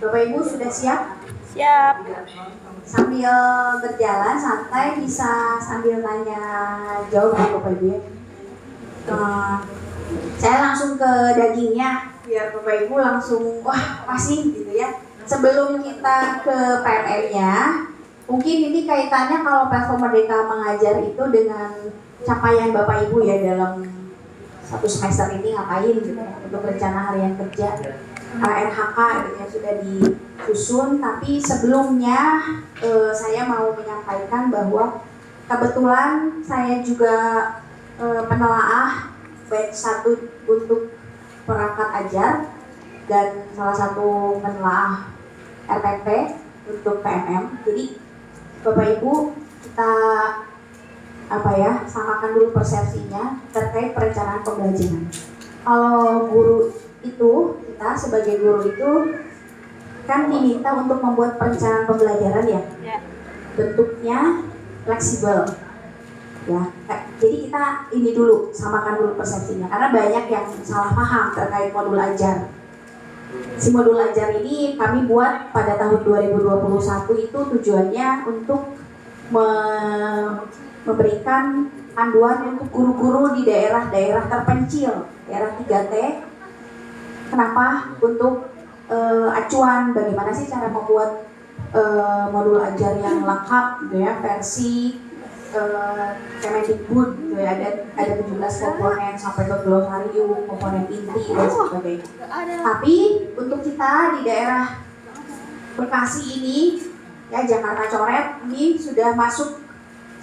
Bapak Ibu sudah siap? Siap. Sambil berjalan santai bisa sambil tanya jawab ya Bapak Ibu ya. Saya langsung ke dagingnya biar Bapak Ibu langsung wah pasti gitu ya. Sebelum kita ke PMM-nya, mungkin ini kaitannya kalau platform Merdeka Mengajar itu dengan capaian Bapak Ibu ya dalam satu semester ini ngapain gitu ya, untuk rencana harian kerja RHK gitu ya sudah disusun. Tapi sebelumnya saya mau menyampaikan bahwa kebetulan saya juga penelaah batch 1 untuk perangkat ajar dan salah satu penelaah RPP untuk PMM. Jadi Bapak Ibu kita samakan dulu persepsinya terkait perencanaan pembelajaran. Kalau guru itu, kita sebagai guru itu kan diminta untuk membuat perencanaan pembelajaran ya. Bentuknya fleksibel. Ya, jadi kita ini dulu samakan dulu persepsinya karena banyak yang salah paham terkait modul ajar. Si modul ajar ini kami buat pada tahun 2021 itu tujuannya untuk memberikan panduan untuk guru-guru di daerah-daerah terpencil, daerah 3T. Kenapa? Untuk acuan bagaimana sih cara membuat modul ajar yang lengkap gitu ya, versi Kemendikbud gitu ya, ada 17 komponen sampai ke glosarium, komponen inti dan sebagainya. Tapi untuk kita di daerah Bekasi ini ya, Jakarta Coret ini sudah masuk.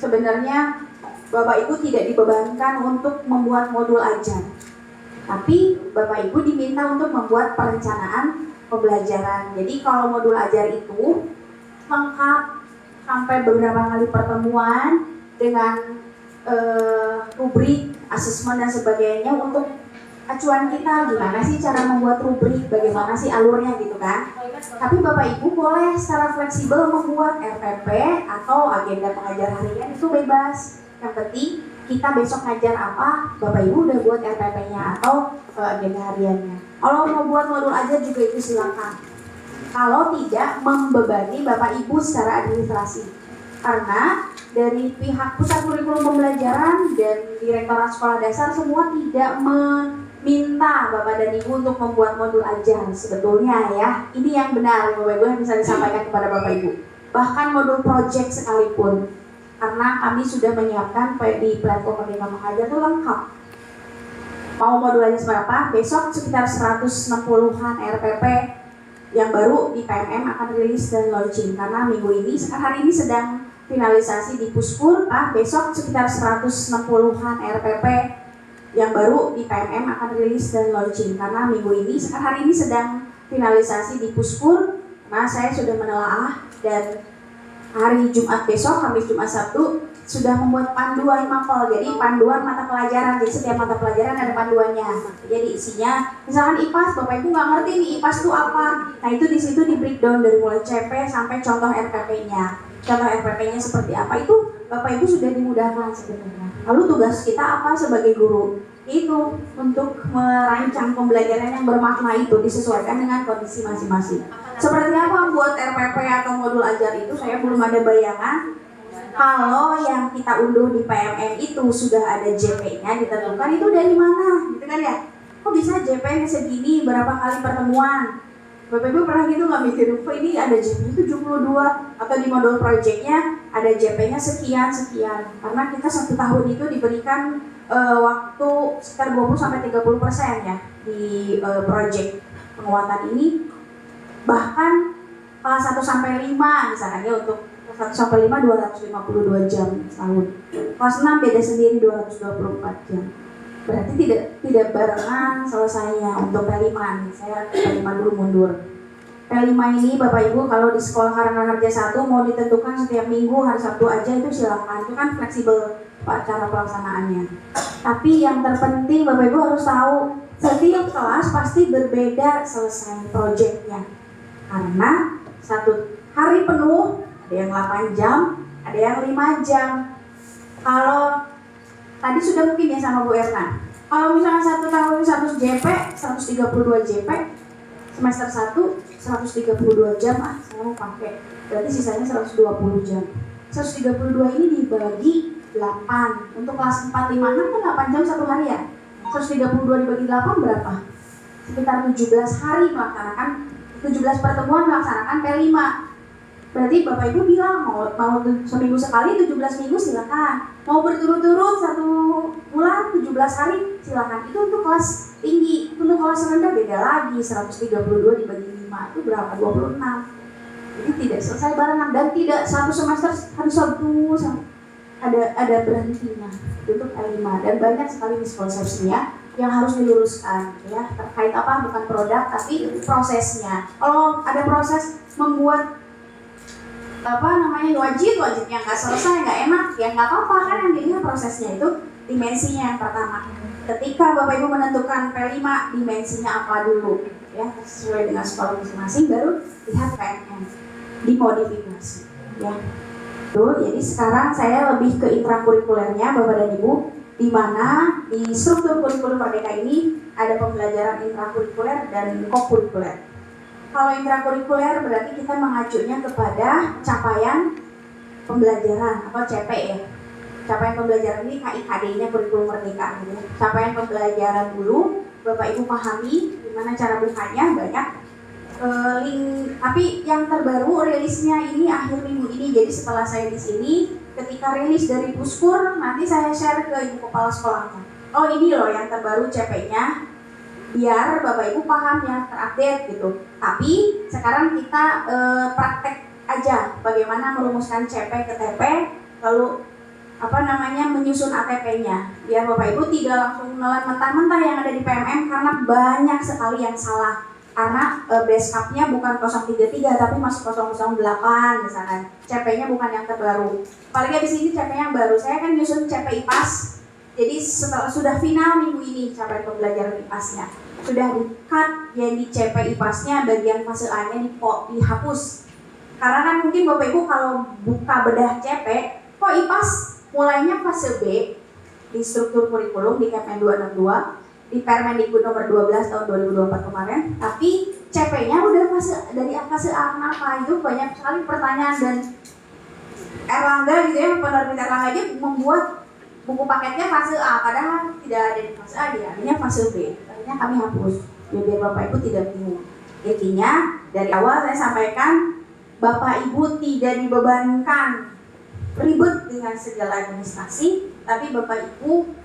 Sebenarnya Bapak Ibu tidak dibebankan untuk membuat modul ajar, tapi Bapak Ibu diminta untuk membuat perencanaan pembelajaran. Jadi kalau modul ajar itu lengkap sampai beberapa kali pertemuan dengan rubrik, asesmen dan sebagainya untuk acuan kita gimana sih cara membuat rubrik, bagaimana sih alurnya gitu kan. Tapi Bapak Ibu boleh secara fleksibel membuat RPP atau agenda pengajar harian, itu bebas. Yang penting kita besok ngajar apa, Bapak Ibu udah buat RPP-nya atau agenda hariannya. Kalau mau buat modul ajar juga itu silakan. Kalau tidak membebani Bapak Ibu secara administrasi. Karena dari pihak Pusat Kurikulum Pembelajaran dan Direktorat Sekolah Dasar semua tidak minta Bapak dan Ibu untuk membuat modul ajar. Sebetulnya ya, ini yang benar Bapak Ibu yang bisa disampaikan kepada Bapak Ibu. Bahkan modul project sekalipun, karena kami sudah menyiapkan di platform Merdeka Mengajar itu lengkap. Mau modul ajar seberapa? Besok sekitar 160-an RPP yang baru di PMM akan rilis dan launching. Karena minggu ini, hari ini sedang finalisasi di Puspur. Besok sekitar 160-an RPP yang baru di PMM akan rilis dan launching. Karena minggu ini, hari ini sedang finalisasi di Puspur. Nah, saya sudah menelaah dan hari Jumat besok, Kamis, Jumat, Sabtu sudah membuat panduan mapel. Jadi panduan mata pelajaran. Jadi setiap mata pelajaran ada panduannya. Jadi isinya, misalkan IPAS, Bapak Ibu nggak ngerti nih IPAS itu apa. Nah itu di situ di breakdown dari mulai CP sampai contoh RPP-nya. Contoh RPP-nya seperti apa itu Bapak Ibu sudah dimudahkan sebenarnya. Lalu tugas kita apa sebagai guru? Itu untuk merancang pembelajaran yang bermakna itu disesuaikan dengan kondisi masing-masing. Seperti apa buat RPP atau modul ajar itu saya belum ada bayangan. Kalau yang kita unduh di PMM itu sudah ada JP-nya ditentukan, itu dari mana gitu kan ya. Kok bisa JP-nya segini, berapa kali pertemuan? Bapak Ibu pernah gitu nggak mikir, kok ini ada JP-nya 72 atau di modul project-nya ada JP-nya sekian. Karena kita 1 tahun itu diberikan waktu sekitar 20-30% ya di project penguatan ini. Bahkan kelas 1-5 misalkan ya, untuk kelas 1-5 252 jam setahun. Kelas 6 beda sendiri 224 jam. Berarti tidak barengan selesainya. Untuk P5 nih, saya P5 dulu mundur. P5 ini Bapak Ibu kalau di sekolah Karangkarja 1 mau ditentukan setiap minggu hari Sabtu aja itu silakan. Itu kan fleksibel cara pelaksanaannya. Tapi yang terpenting Bapak Ibu harus tahu, setiap kelas pasti berbeda selesai proyeknya. Karena satu hari penuh ada yang 8 jam, ada yang 5 jam. Kalau tadi sudah mungkin ya sama Bu Erna, kalau misalnya 1 tahun 100 JP, 132 JP, semester 1 132 jam saya mau pakai, berarti sisanya 120 jam. 132 ini dibagi 8. Untuk kelas 4, 5, 6 kan 8 jam satu hari ya. 132 dibagi 8 berapa? Sekitar 17 hari melaksanakan, 17 pertemuan melaksanakan P5. Berarti Bapak Ibu bilang mau seminggu sekali 17 minggu silakan. Mau berturut-turut 1 bulan 17 hari silakan. Itu untuk kelas tinggi. Untuk kelas rendah beda lagi. 132 dibagi 5 itu berapa? 26. Jadi tidak selesai barengan dan tidak satu semester harus ada berhentinya. Untuk L5 dan banyak sekali miskonsepsinya yang harus diluruskan ya, terkait apa, bukan produk tapi prosesnya. Kalau ada proses membuat wajibnya nggak selesai, nggak enak, ya nggak apa-apa kan, yang dilihat prosesnya itu dimensinya yang pertama. Ketika Bapak Ibu menentukan P5 dimensinya apa dulu ya, sesuai dengan sekolah masing-masing, baru lihat PMM dimodifikasi ya. Tuh, jadi sekarang saya lebih ke intrakurikulernya Bapak dan Ibu, di mana di struktur kurikulum Merdeka ini ada pembelajaran intrakurikuler dan kokurikuler. Kalau intrakurikuler berarti kita mengacunya kepada capaian pembelajaran atau CP ya. Capaian pembelajaran ini KIKD-nya kurikulum Merdeka gitu ya. Capaian pembelajaran dulu Bapak Ibu pahami gimana cara bukanya, banyak link, tapi yang terbaru rilisnya ini akhir minggu ini. Jadi setelah saya di sini, ketika rilis dari Puskur, nanti saya share ke Ibu Kepala Sekolahnya. Oh ini loh yang terbaru CP-nya, biar Bapak Ibu paham yang terupdate gitu. Tapi sekarang kita praktek aja bagaimana merumuskan CP ke TP, lalu menyusun ATP-nya. Biar Bapak Ibu tidak langsung menelan mentah-mentah yang ada di PMM, karena banyak sekali yang salah. Karena base up-nya bukan 033 tapi masuk 008 misalkan. CP-nya bukan yang terbaru. Apalagi di sini CP yang baru. Saya kan nyusun CP IPAS. Jadi setelah sudah final minggu ini capaian pembelajaran IPAS-nya. Sudah di-cut yang di CP IPAS-nya bagian fase A-nya dihapus. Karena kan mungkin Bapak Ibu kalau buka bedah CP, kok IPAS mulainya fase B di struktur kurikulum di Kepmen 262. Di Permendikbud nomor 12 tahun 2024 kemarin, tapi CP-nya udah dari fase A. Kenapa? Itu banyak sekali pertanyaan, dan Erlangga gitu ya, penerbit Erlangga aja membuat buku paketnya fase A, padahal tidak ada di fase A, dia adanya fase B. Akhirnya kami hapus, ya, biar Bapak Ibu tidak bingung. Intinya dari awal saya sampaikan, Bapak Ibu tidak dibebankan ribet dengan segala administrasi, tapi Bapak Ibu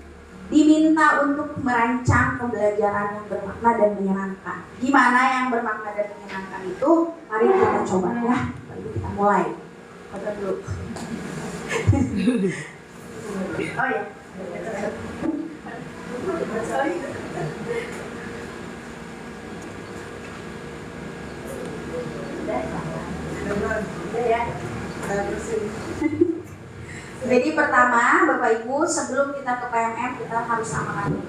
diminta untuk merancang pembelajaran yang bermakna dan menyenangkan. Gimana yang bermakna dan menyenangkan itu? Mari kita coba ya. Lalu kita mulai. Foto dulu. Oh ya. Udah ya. Jadi pertama, Bapak Ibu, sebelum kita ke PMM, kita harus samakan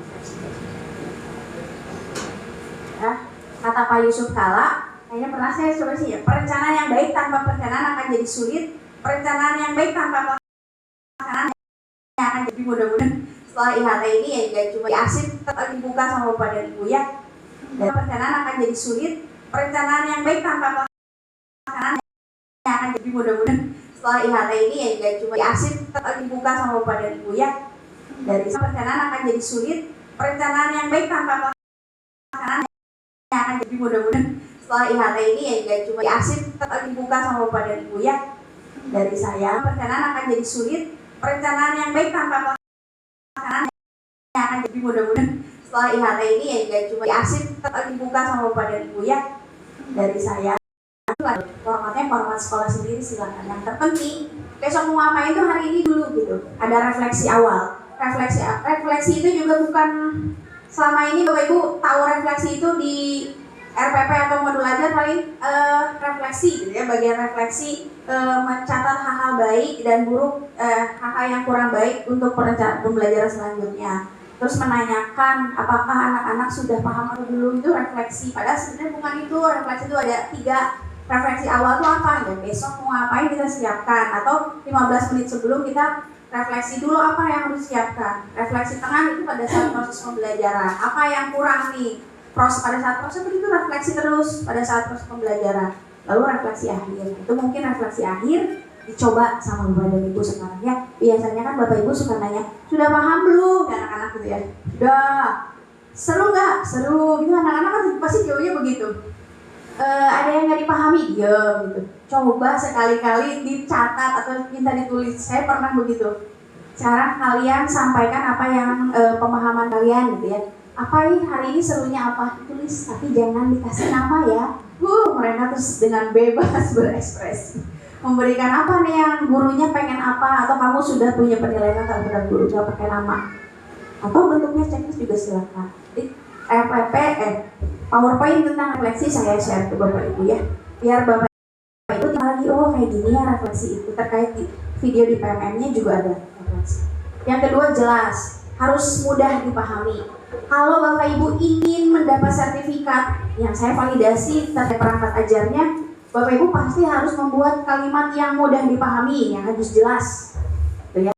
ya. Kata Pak Yusuf Kala, kayaknya pernah saya coba sih ya, perencanaan yang baik tanpa perencanaan akan jadi sulit, perencanaan yang baik tanpa pelaksanaan akan jadi, mudah-mudahan setelah IHT ini ya juga cuma diarsip dibuka sama Bapak dan Ibu ya. Dan perencanaan akan jadi sulit, perencanaan yang baik tanpa pelaksanaan akan jadi, mudah-mudahan setelah IHT ini ya juga cuma diarsip dibuka sama Bapak dan Ibu ya. Dari perencanaan akan jadi sulit, perencanaan yang baik tanpa pelaksanaan akan jadi, mudah-mudahan setelah IHT ini ya juga cuma diarsip dibuka sama Bapak dan Ibu ya. Dari saya, perencanaan akan jadi sulit, perencanaan yang baik tanpa pelaksanaan akan jadi, mudah-mudahan setelah IHT ini ya juga cuma diarsip dibuka sama Bapak dan Ibu ya. Dari saya, formatnya format sekolah sendiri silakan. Yang terpenting besok mau ngapain itu hari ini dulu gitu. Ada refleksi awal. Refleksi itu juga bukan selama ini Bapak Ibu tahu refleksi itu di RPP atau modul ajar paling refleksi gitu ya, bagian refleksi mencatat hal-hal baik dan buruk, hal-hal yang kurang baik untuk perencanaan pembelajaran selanjutnya. Terus menanyakan apakah anak-anak sudah paham atau belum, itu refleksi. Padahal sebenarnya bukan itu, refleksi itu ada 3. Refleksi awal itu apa? Ya besok mau ngapain kita siapkan, atau 15 menit sebelum kita refleksi dulu apa yang harus disiapkan. Refleksi tengah itu pada saat proses pembelajaran, apa yang kurang nih, pada saat proses itu refleksi terus pada saat proses pembelajaran, lalu refleksi akhir. Itu mungkin refleksi akhir dicoba sama Bapak dan Ibu sekarang ya. Biasanya kan Bapak Ibu suka nanya, sudah paham belum anak-anak gitu ya? Sudah. Seru nggak? Seru. Gitu anak-anak kan pasti jawabnya begitu. Ada yang nggak dipahami, diam gitu. Coba sekali-kali dicatat atau minta ditulis. Saya pernah begitu. Sekarang kalian sampaikan apa yang pemahaman kalian gitu ya. Apa ini hari ini serunya apa? Tulis, tapi jangan dikasih nama ya. Mereka terus dengan bebas berekspresi. Memberikan apa nih yang gurunya pengen apa, atau kamu sudah punya penilaian terhadap guru, gak pakai nama. Atau bentuknya checklist juga silakan. RPP, PowerPoint tentang refleksi saya share ke Bapak Ibu ya. Biar Bapak Ibu lagi, oh kayak gini ya refleksi itu. Terkait video di PMM-nya juga ada refleksi. Yang kedua jelas, harus mudah dipahami. Kalau Bapak Ibu ingin mendapat sertifikat yang saya validasi terkait perangkat ajarnya, Bapak Ibu pasti harus membuat kalimat yang mudah dipahami, yang harus jelas. Gitu ya.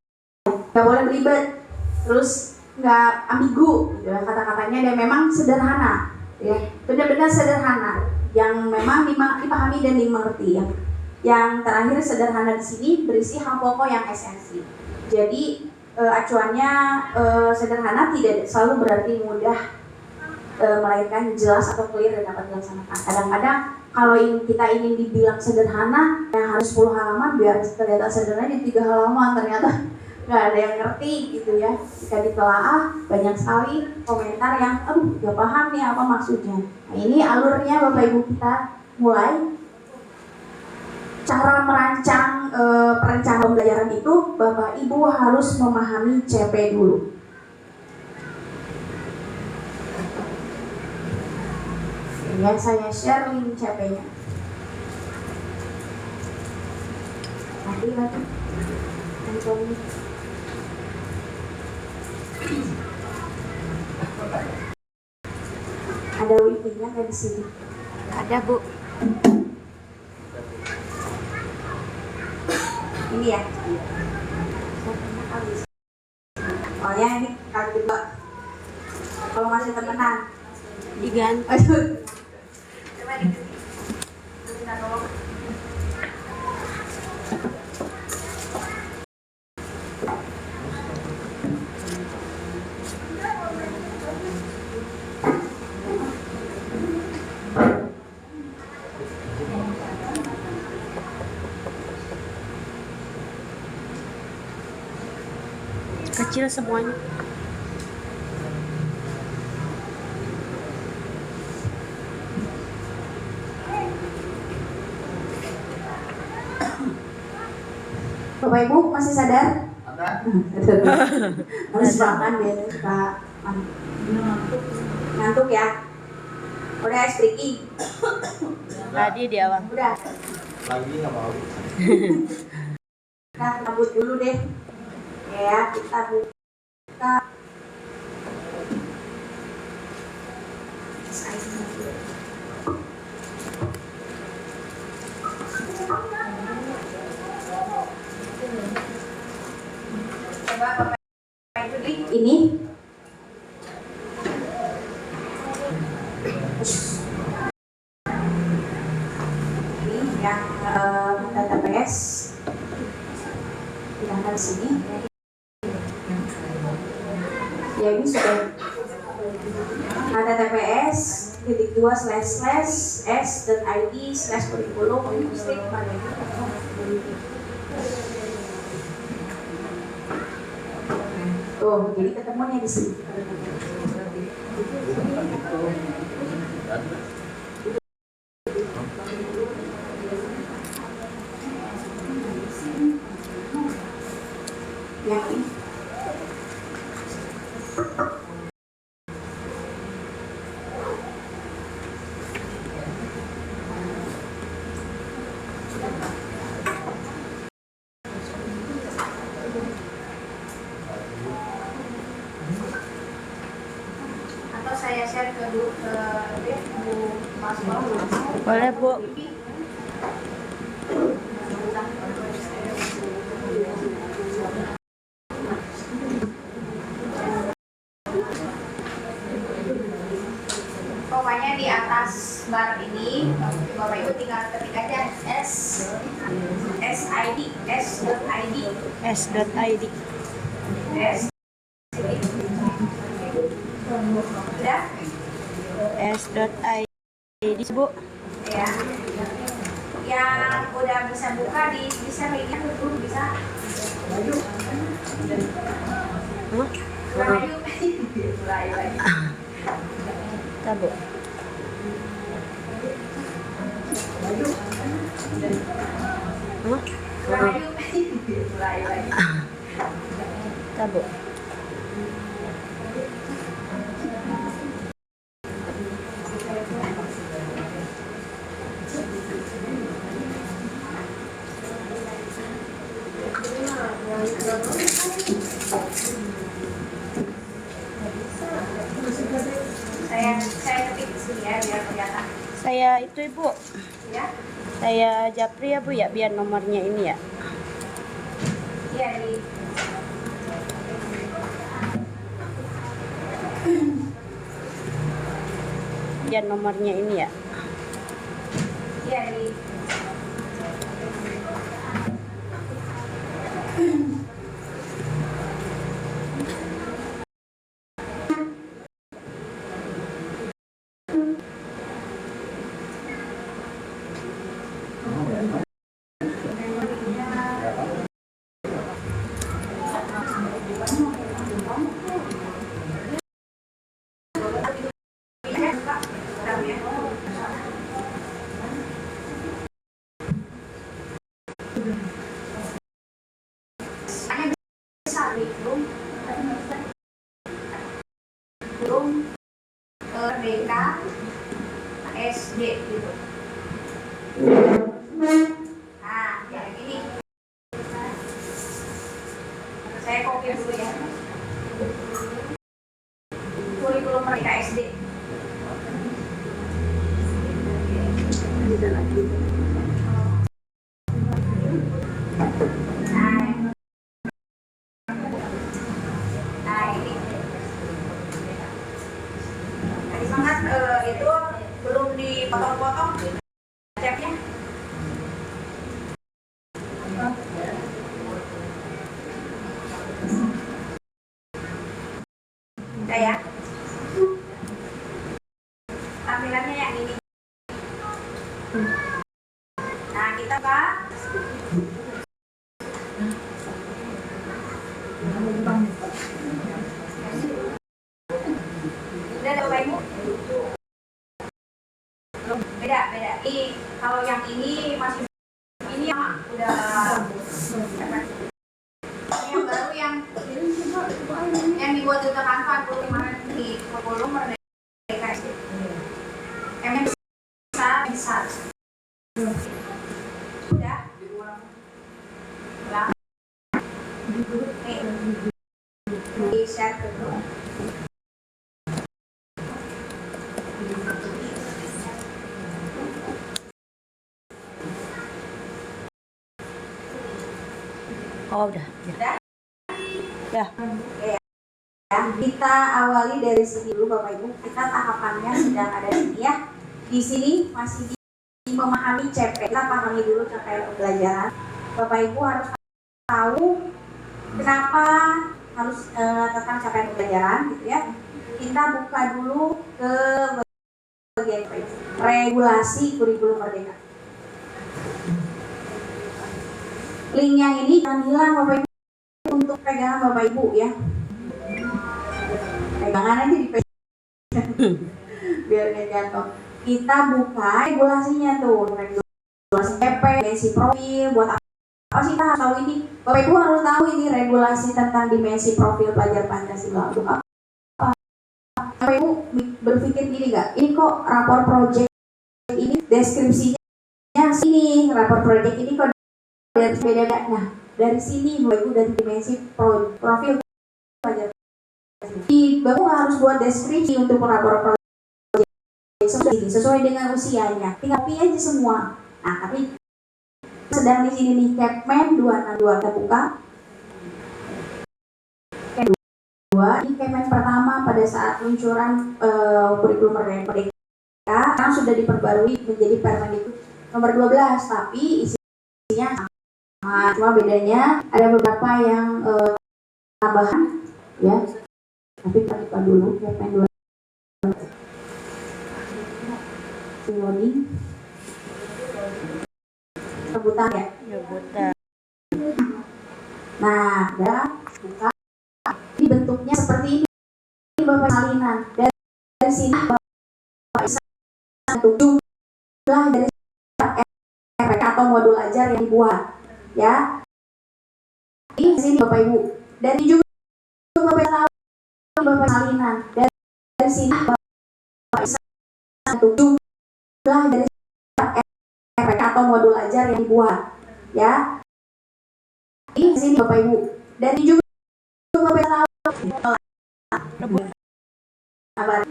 Gak boleh belibet, terus nggak ambigu gitu ya, kata-katanya, dan memang sederhana ya, benar-benar sederhana yang memang dipahami dan dimengerti ya. Yang terakhir sederhana di sini berisi hal pokok yang esensi. Jadi acuannya sederhana tidak selalu berarti mudah, melainkan jelas atau clear dan dapat dilaksanakan. Kadang-kadang kalau kita ingin dibilang sederhana yang harus 10 halaman, biar ternyata sederhana di 3 halaman ternyata nggak ada yang ngerti gitu ya. Jika ditelaah banyak sekali komentar yang nggak paham nih apa maksudnya. Nah ini alurnya Bapak Ibu kita mulai. Cara merancang perencanaan pembelajaran itu Bapak Ibu harus memahami CP dulu. Ya, saya share link CP-nya. Nanti. Ada wifi-nya kan di sini? Ada, Bu. Ini ya. Oh ya, ini kali kedua. Kalau masih temenan Diganti. aduh. Kecil semuanya. Bapak Ibu masih sadar? Ada. Harus makan dia Pak. Ngantuk ya? Udah speaking? Tadi di awal. Udah. Lagi nggak mau. Nah, rambut dulu deh. Ya, kita buka. Coba Bapak Ibu klik ini. Ini yang database. Silahkan sini. Ya ini sudah ada TPS //s.id/kurikulum linguistik pada tuh, jadi ketemunya di sini. Yang ini. Atau saya share ke Bu Mas Mau. Boleh, Bu. bareng ini, Bapak Ibu tinggal ketik aja SID. S.id. Udah? S.id, Bu. Ya. Yang udah bisa buka bisa ini belum bisa. Mulai yuk. Mulai lagi. Kita, Bu. Mulai yuk. Mulai lagi. Kita, Bu. Saya ketik di sini ya biar kelihatan. Saya itu, Ibu. Ya. Saya Japri ya, Bu, ya, biar nomornya ini ya. Iya di Biar nomornya ini ya. Iya di belum Merdeka SD gitu. Nah, kayak gini. Saya copy dulu ya. Kurikulum Merdeka SD. Nah, ini. Tadi semangat itu belum dipotong-potong cepnya. Udah ya. Tampilannya yang ini. Nah, kita buka. Udah ada Bapak Ibu? Beda. Ini kalau yang ini masih ini yang udah ini yang baru yang dibuat di Canva dulu kemarin di kurikulum Merdeka SD. Yang bisa. Udah. Ulang. Nih. Di share ke grup. Oh, udah. Udah? Udah. Ya, kita awali dari sini dulu Bapak Ibu. Kita tahapannya sedang ada di sini ya. Di sini masih di memahami CP. Kita pahami dulu capaian pembelajaran. Bapak Ibu harus tahu kenapa harus tentang capaian pembelajaran gitu ya. Kita buka dulu ke bagian regulasi kurikulum Merdeka. Link yang ini jangan hilang Bapak Ibu, untuk pegangan Bapak Ibu ya. Pegangan aja di biar nggak jatuh. Kita buka regulasinya tuh, regulasi PP, dimensi profil, buat apa sih kita harus tahu ini? Bapak Ibu harus tahu ini regulasi tentang dimensi profil pelajar Pancasila untuk apa? Bapak Ibu berpikir gini nggak? Ini kok rapor project ini deskripsinya sini, rapor project ini kok dari beda. Nah, dari sini Bapak Ibu dari dimensi profil pelajar. Bapak harus buat deskripsi untuk rapor project sesuai dengan usianya. Tinggal copy aja semua. Nah, tapi sedang di sini nih Kepmen 262 kita buka. Kepmen 2 ini Kepmen pertama pada saat peluncuran kurikulum Merdeka sekarang sudah diperbarui menjadi Permendikbud nomor 12, tapi isinya sama, cuma bedanya ada beberapa yang tambahan ya. Tapi kita buka dulu Permen 2 loading rebutan ya. Rebutan. Nah, udah buka. Ini bentuknya seperti ini Bapak salinan. Dari sini Bapak bisa untuk jumlah dari RPK atau modul ajar yang dibuat ya. Di sini Bapak Ibu. Dan juga Bapak tahu Bapak salinan. Dari sini Bapak bisa untuk jumlah dari RPK atau modul ajar yang dibuat ya. Di sini Bapak Ibu. Dan juga Bapak tahu Rebutan. kabar.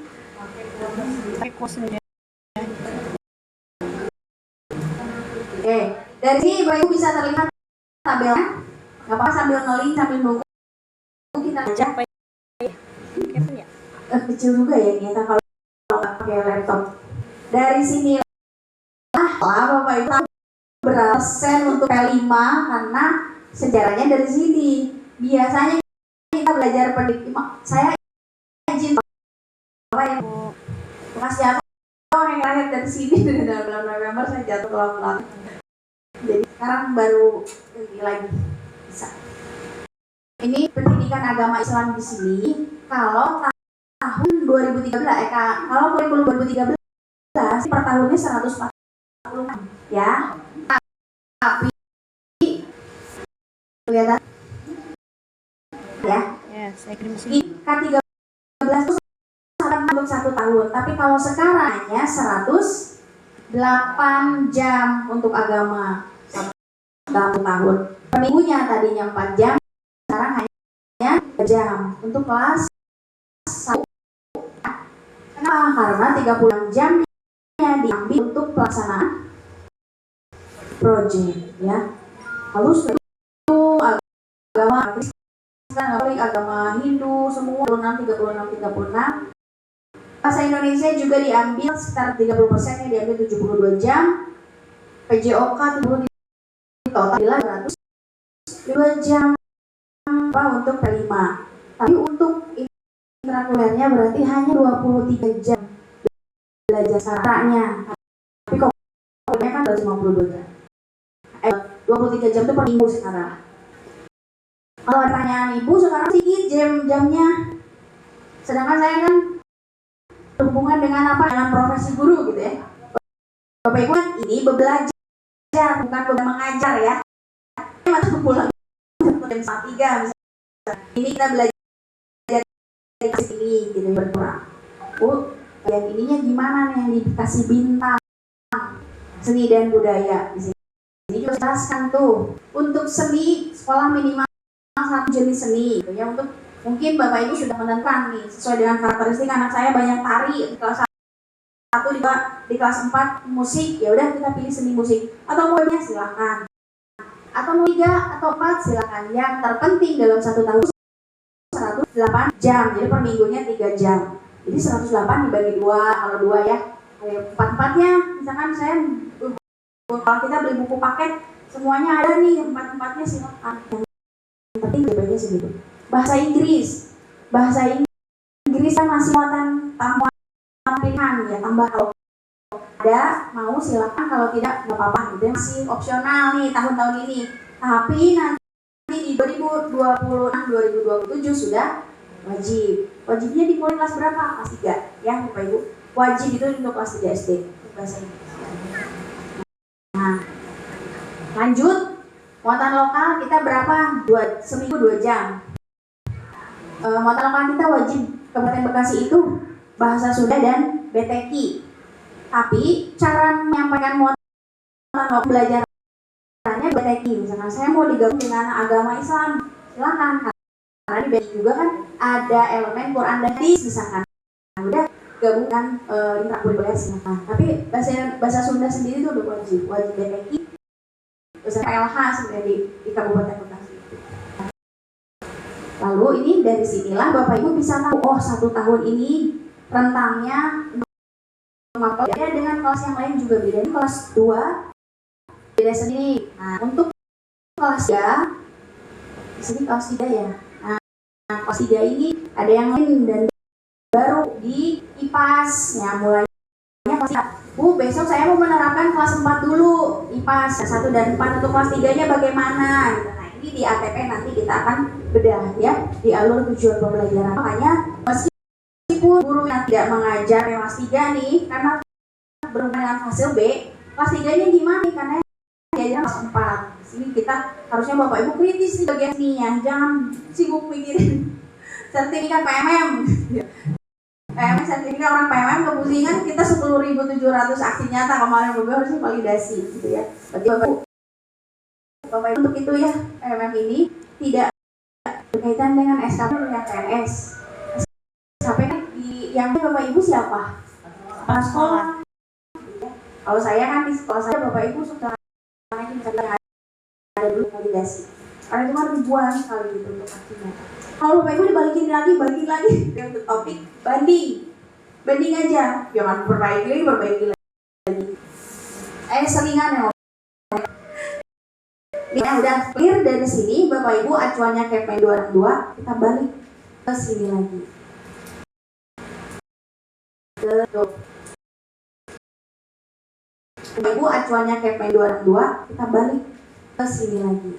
Oke, dari sini Bapak Ibu bisa terlihat tabelnya. Gak apa-apa sambil ngeling sambil nunggu kita baca. Kecil juga ya kita kalau nggak pakai laptop. Dari sini lah Bapak Ibu berapa persen untuk P5 karena sejarahnya dari sini. Biasanya kita belajar pendidik. Saya izin Bapak yang makasih apa yang lahir dari sini dari bulan November saya jatuh ke laut. Jadi sekarang baru lagi bisa. Ini pendidikan agama Islam di sini. Kalau tahun 2013, kalau kurikulum 2013 per tahunnya 146 ya. Tapi kelihatan ya. Ya, saya kirim Ini K13 itu untuk 1 tahun. Tapi kalau sekarang hanya 108 jam untuk agama 1 tahun. Per minggunya tadinya 4 jam, sekarang hanya 3 jam untuk kelas 1. Kenapa? Karena 36 jamnya diambil untuk pelaksanaan project ya. Lalu itu agama Kristen, agama Hindu semua 36. Bahasa Indonesia juga diambil sekitar 30%, nya diambil 72 jam. PJOK 30, total 202 jam untuk P5. Tapi untuk intrakulernya berarti hanya 23 jam belajar caranya. Tapi kok kan 252 jam. 23 jam itu per minggu sekarang. Kalau ada pertanyaan Ibu sekarang sedikit jamnya. Sedangkan saya kan berhubungan dengan apa? Dengan profesi guru gitu ya. Bapak Ibu kan ini belajar, bukan mengajar ya. Ini masuk pulang jam 3 misalnya. Ini kita belajar dari sini gitu berkurang. Yang ininya gimana nih yang dikasih bintang seni dan budaya di sini. Ini juga jelaskan tuh untuk seni sekolah minimal 1 jenis seni gitu ya. Untuk mungkin Bapak Ibu sudah menentukan nih sesuai dengan karakteristik anak saya banyak tari di kelas 1 di kelas 4 musik, ya udah kita pilih seni musik. Atau mau silakan. Atau mau 3 atau 4 silakan. Yang terpenting dalam 1 tahun 108 jam. Jadi per minggunya 3 jam. Jadi 108 dibagi 2 kalau 2 ya. 4-4-nya misalkan saya kalau kita beli buku paket semuanya ada nih 4-4-nya silakan. Yang penting dibaginya segitu. Bahasa Inggris kan masih muatan tambahan pilihan ya, tambah kalau ada mau silakan, kalau tidak nggak apa-apa gitu, masih opsional nih tahun-tahun ini. Tapi nanti di 2026-2027 sudah wajib. Wajibnya dimulai kelas berapa? Kelas 3 ya Bapak Ibu. Wajib itu untuk kelas 3 SD untuk bahasa Inggris. Nah, lanjut muatan lokal kita berapa? Seminggu 2 jam. Muatan lokal kita wajib Kabupaten Bekasi itu bahasa Sunda dan BTQ. Tapi cara menyampaikan muatan lokal belajarannya BTQ. Misalkan saya mau digabung dengan agama Islam, silakan. Karena di BTQ juga kan ada elemen Quran dan hadis misalkan. Udah gabungkan intrakurikuler silakan. Tapi bahasa Sunda sendiri itu udah wajib BTQ. Bahasa PLH sebenarnya di Kabupaten Bekasi. Lalu ini dari sinilah Bapak Ibu bisa tahu, oh 1 tahun ini rentangnya mapel ya, dengan kelas yang lain juga beda. Ini kelas 2 beda sendiri. Nah, untuk kelas 3 di sini kelas 3 ya. Nah, kelas 3 ini ada yang lain dan baru di IPAS. Ya, mulainya kelas 3. Bu, besok saya mau menerapkan kelas 4 dulu. IPAS 1 dan 4 untuk kelas 3-nya bagaimana? Nah, ini di ATP nanti kita akan bedah ya di alur tujuan pembelajaran. Makanya meskipun guru yang tidak mengajar kelas 3 nih, karena berhubungan dengan hasil B, kelas 3-nya gimana? Karena diajar kelas 4. Sini kita harusnya Bapak Ibu kritis di bagian sininya, jangan sibuk mikirin sertifikat PMM. PMM sertifikat orang PMM kepusingan kita 10.700 aksi nyata kemarin Bapak harusnya validasi gitu ya. Bagi Bapak Ibu untuk itu ya, PMM ini tidak berkaitan dengan SKP yang PNS. SKP yang Bapak Ibu siapa? Kepala sekolah. Kalau saya kan di sekolah saya Bapak Ibu suka ada dulu validasi. Karena itu kan ribuan sekali gitu untuk aksinya. Kalau Bapak Ibu dibalikin lagi untuk topik banding aja, jangan perbaiki lagi. Selingan ya. Ini udah clear dari sini, Bapak Ibu acuannya KPM 262, kita balik ke sini lagi. Bapak Ibu acuannya KPM 262, kita balik ke sini lagi.